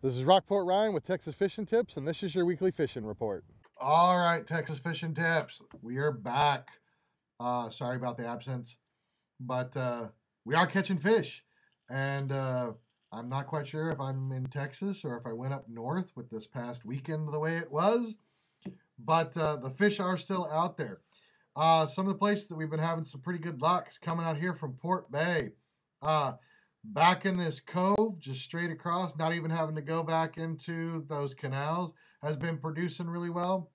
This is Rockport Ryan with Texas Fishing Tips, and this is your weekly fishing report. All right, Texas Fishing Tips. We are back. Sorry about the absence, but we are catching fish. And I'm not quite sure if I'm in Texas or if I went up north with this past weekend the way it was. But the fish are still out there. Some of the places that we've been having some pretty good luck is coming out here from Port Bay. Back in this cove, just straight across, not even having to go back into those canals, has been producing really well.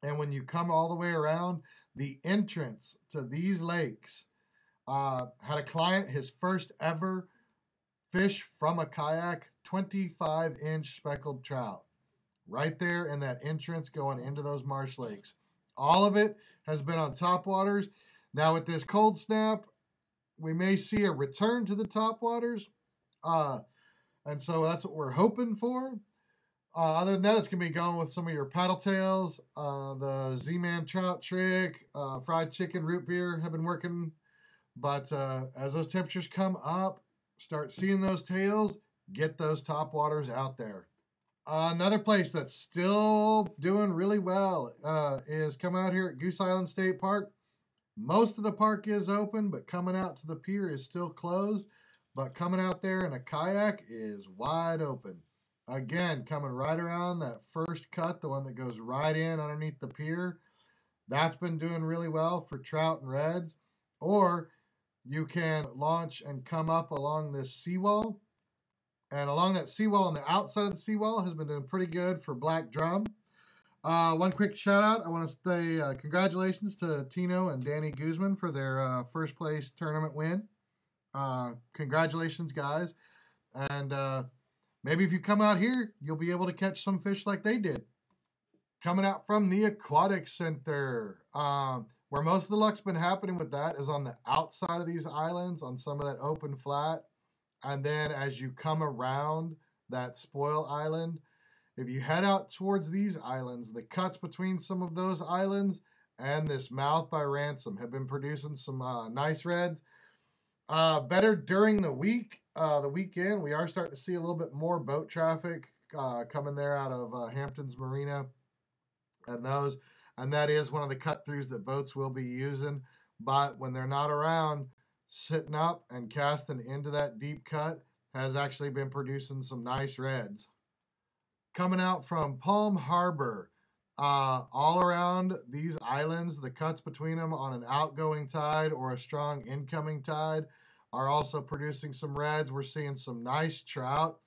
And when you come all the way around, the entrance to these lakes, had a client, his first ever fish from a kayak, 25-inch speckled trout, right there in that entrance going into those marsh lakes. All of it has been on top waters. Now with this cold snap, we may see a return to the top waters. And so that's what we're hoping for. Other than that, it's going to be going with some of your paddle tails. The Z-Man trout trick, fried chicken, root beer have been working. But as those temperatures come up, start seeing those tails, get those top waters out there. Another place that's still doing really well is coming out here at Goose Island State Park. Most of the park is open, but coming out to the pier is still closed. But coming out there in a kayak is wide open. Again, coming right around that first cut, the one that goes right in underneath the pier. That's been doing really well for trout and reds. Or you can launch and come up along this seawall. And along that seawall, on the outside of the seawall, has been doing pretty good for black drum. One quick shout out. I want to say congratulations to Tino and Danny Guzman for their first place tournament win. Congratulations, guys. And maybe if you come out here, you'll be able to catch some fish like they did. Coming out from the Aquatic Center, where most of the luck's been happening with that is on the outside of these islands, on some of that open flat. And then as you come around that spoil island, if you head out towards these islands, the cuts between some of those islands and this mouth by Ransom have been producing some nice reds. Better during the week, the weekend, we are starting to see a little bit more boat traffic coming there out of Hamptons Marina and those. And that is one of the cut throughs that boats will be using. But when they're not around, sitting up and casting into that deep cut has actually been producing some nice reds. Coming out from Palm Harbor, all around these islands, the cuts between them on an outgoing tide or a strong incoming tide are also producing some reds. We're seeing some nice trout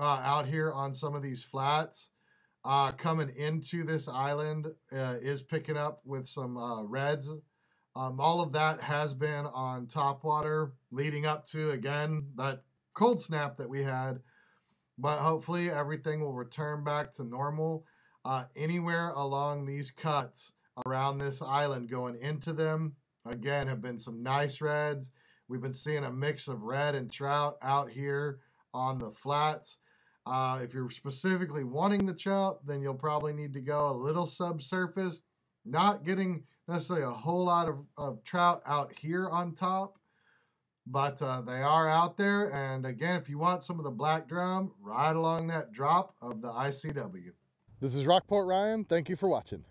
out here on some of these flats. Coming into this island is picking up with some reds. All of that has been on top water leading up to, again, that cold snap that we had. But hopefully everything will return back to normal. Anywhere along these cuts around this island going into them, again, have been some nice reds. We've been seeing a mix of red and trout out here on the flats. If you're specifically wanting the trout, then you'll probably need to go a little subsurface. Not getting necessarily a whole lot of trout out here on top. But they are out there. And again, if you want some of the black drum, right along that drop of the ICW. This is Rockport Ryan. Thank you for watching.